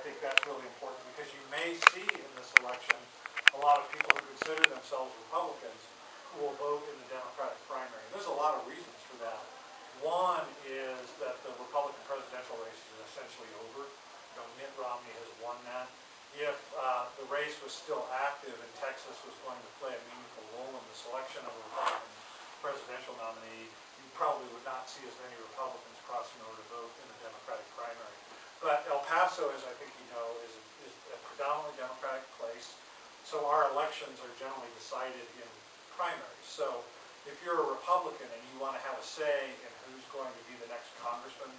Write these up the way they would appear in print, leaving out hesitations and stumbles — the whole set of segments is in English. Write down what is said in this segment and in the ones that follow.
think that's really important because you may see in this election a lot of people who consider themselves Republicans who will vote in the Democratic primary. There's a lot of reasons for that. One is that the Republican presidential race is essentially over. You know, Mitt Romney has won that. If the race was still active and Texas was going to play a meaningful role in the selection of a Republican presidential nominee, you probably would not see as many Republicans crossing over to vote in the Democratic primary. But El Paso, as I think you know, is a predominantly Democratic place. So our elections are generally decided in primaries. So if you're a Republican and you want to have a say in who's going to be the next congressman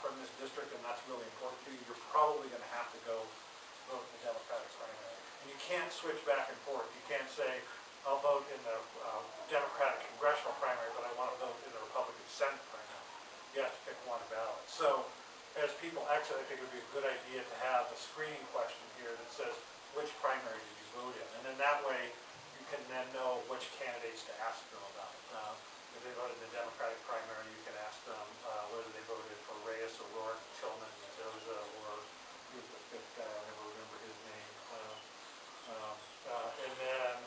from this district, and that's really important to you, you're probably going to have to go vote in the Democratic primary. And you can't switch back and forth. You can't say, I'll vote in the Democratic congressional primary, but I want to vote in the Republican Senate primary. You have to pick one ballot. So as people exit, I think it would be a good idea to have a screening question here that says, which primary did you vote in? And then that way, you can then know which candidates to ask them about. If they voted in the Democratic primary, you can ask them whether they voted for Reyes, O'Rourke, Tillman, Mendoza, or who's the fifth guy? I never remember his name. And then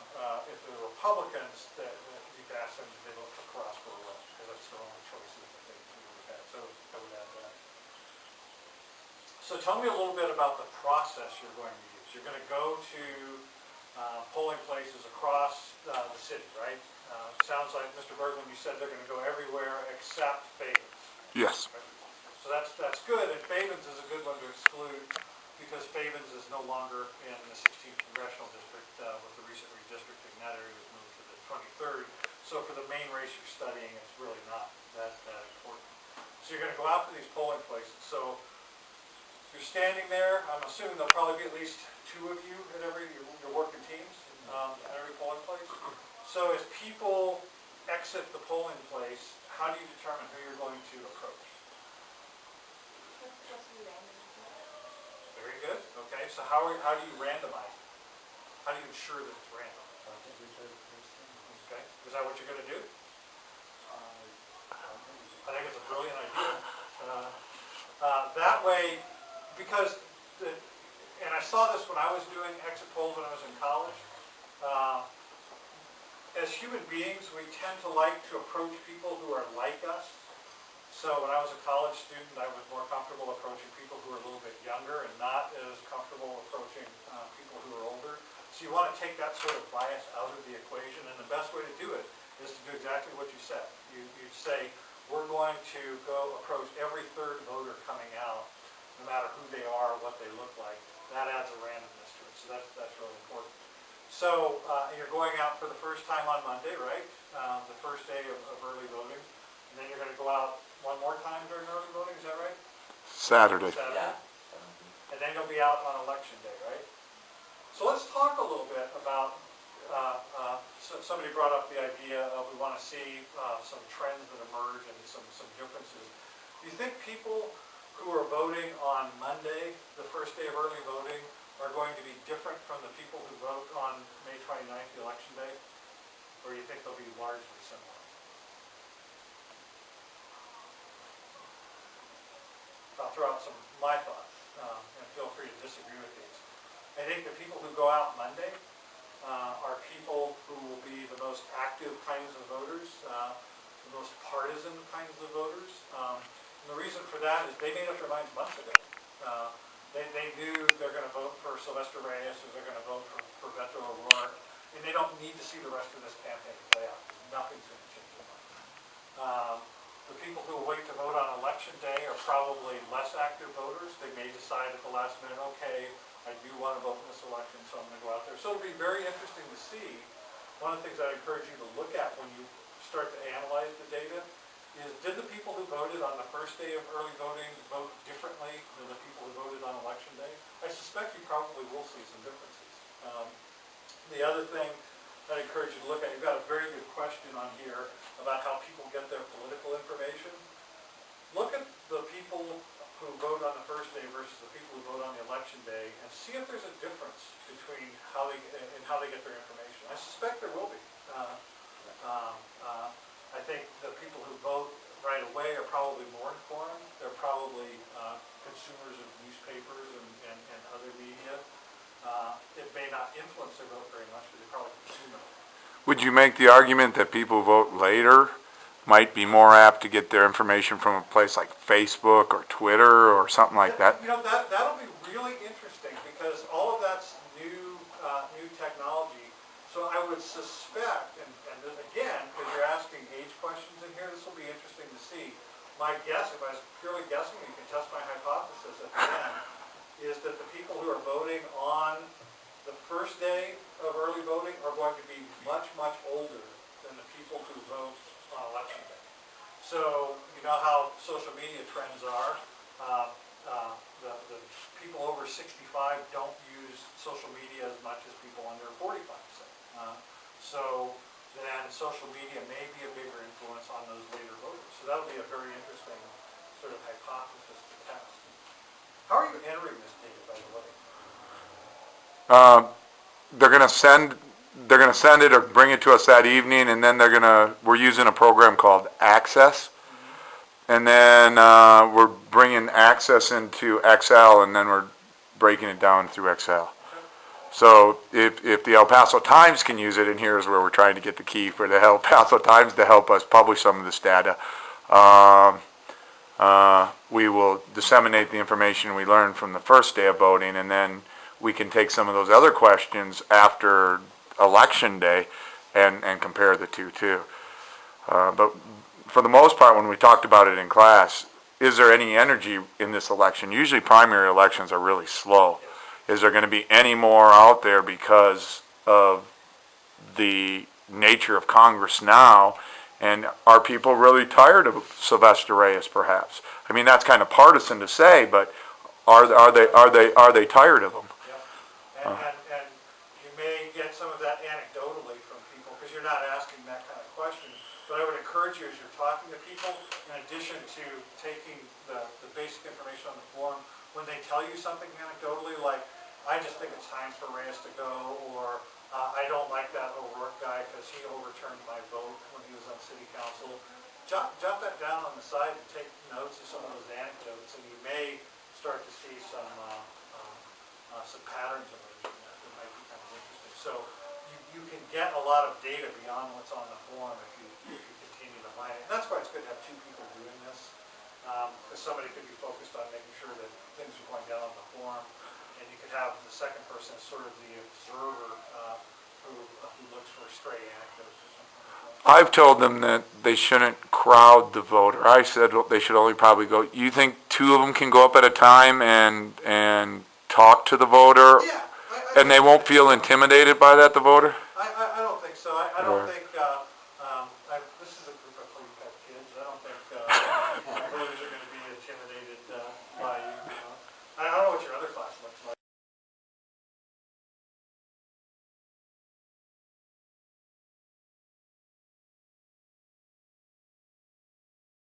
if they're Republicans, that you can ask them if they vote for Prosper or Welch, because that's the only choices that they would have had. So I would add that. So tell me a little bit about the process you're going to use. You're going to go to polling places across the city, right? Sounds like, Mr. Bergman, you said they're going to go everywhere except Favens. Yes. Right? So that's good, and Favens is a good one to exclude because Favens is no longer in the 16th Congressional District with the recent redistricting. That area was moved to the 23rd. So for the main race you're studying, it's really not that important. So you're going to go out to these polling places. So you're standing there. I'm assuming there'll probably be at least two of you at your working teams at every polling place. So as people exit the polling place, how do you determine who you're going to approach? Very good. Okay. So how do you randomize it? How do you ensure that it's random? Okay. Is that what you're going to do? I think it's a brilliant idea. That way, because and I saw this when I was doing exit polls when I was in college. As human beings, we tend to like to approach people who are like us. So when I was a college student, I was more comfortable approaching people who are a little bit younger and not as comfortable approaching people who are older. So you want to take that sort of bias out of the equation, and the best way to do it is to do exactly what you said. You say, we're going to go approach every third voter coming out, no matter who they are, what they look like. That adds a randomness to it, so that's really important. So you're going out for the first time on Monday, right? The first day of early voting. And then you're going to go out one more time during early voting, is that right? Saturday. Yeah. And then you'll be out on election day, right? So let's talk a little bit about, so somebody brought up the idea of we want to see some trends that emerge and some differences. Do you think people who are voting on Monday, the first day of early voting, are going to be different from the people who vote on May 29th, the election day? Or do you think they'll be largely similar? I'll throw out some of my thoughts, and feel free to disagree with these. I think the people who go out Monday are people who will be the most active kinds of voters, the most partisan kinds of voters. And the reason for that is they made up their minds months ago. They knew they're going to vote for Sylvester Reyes or they're going to vote for Beto O'Rourke, and they don't need to see the rest of this campaign play out. Nothing's going to change their mind. The people who will wait to vote on election day are probably less active voters. They may decide at the last minute, okay, I do want to vote in this election, so I'm going to go out there. So it'll be very interesting to see. One of the things I encourage you to look at when you start to analyze the data is, did the people who voted on the first day of early voting vote differently than the people who voted on election day? I suspect you probably will see some differences. The other thing I encourage you to look at, you've got a very good question on here about how people get their political information. Look at the people who vote on the first day versus the people who vote on the election day, and see if there's a difference between how they get their information. I suspect there will be. I think the people who vote right away are probably more informed. They're probably consumers of newspapers and other media. It may not influence their vote very much, but they probably consume it. Would you make the argument that people who vote later might be more apt to get their information from a place like Facebook or Twitter or something like that? You know, that'll be really interesting because all of that's new technology. So I would suspect, and again, because you're asking age questions in here, this will be interesting to see. My guess, if I was purely guessing, you can test my hypothesis at the end, is that the people who are voting on the first day of early voting are going to be much, much older than the people who vote on election day. So you know how social media trends are. The people over 65 don't use social media as much as people under 45, say. So then social media may be a bigger influence on those later voters. So that'll be a very interesting sort of hypothesis to test. How are you entering this data, by the way? They're going to send it or bring it to us that evening, and then we're using a program called Access. And then we're bringing Access into Excel, and then we're breaking it down through Excel. So if the El Paso Times can use it, and here's where we're trying to get the key for the El Paso Times to help us publish some of this data, we will disseminate the information we learned from the first day of voting, and then we can take some of those other questions after Election Day and compare the two too. But for the most part, when we talked about it in class, is there any energy in this election? Usually primary elections are really slow. Is there going to be any more out there because of the nature of Congress now? And are people really tired of Sylvester Reyes, perhaps? I mean, that's kind of partisan to say, but are they tired of him? Yeah. And you may get some of that anecdotally from people because you're not asking that kind of question. But I would encourage you as you're talking to people, in addition to taking the basic information on the form, when they tell you something anecdotally, like, I just think it's time for Reyes to go, or I don't like that O'Rourke guy because he overturned my vote when he was on city council, jot that down on the side and take notes of some of those anecdotes, and you may start to see some patterns emerging that might be kind of interesting. So you can get a lot of data beyond what's on the form if you continue to mine it. And that's why it's good to have two people doing this, because somebody could be focused on making sure that things are going down on the form, and you could have the second person as sort of the observer who looks for stray anecdotes or something like that. I've told them that they shouldn't crowd the voter. I said they should only probably go. You think two of them can go up at a time and talk to the voter? Yeah. And they won't feel intimidated by that, the voter? I don't think so. I don't think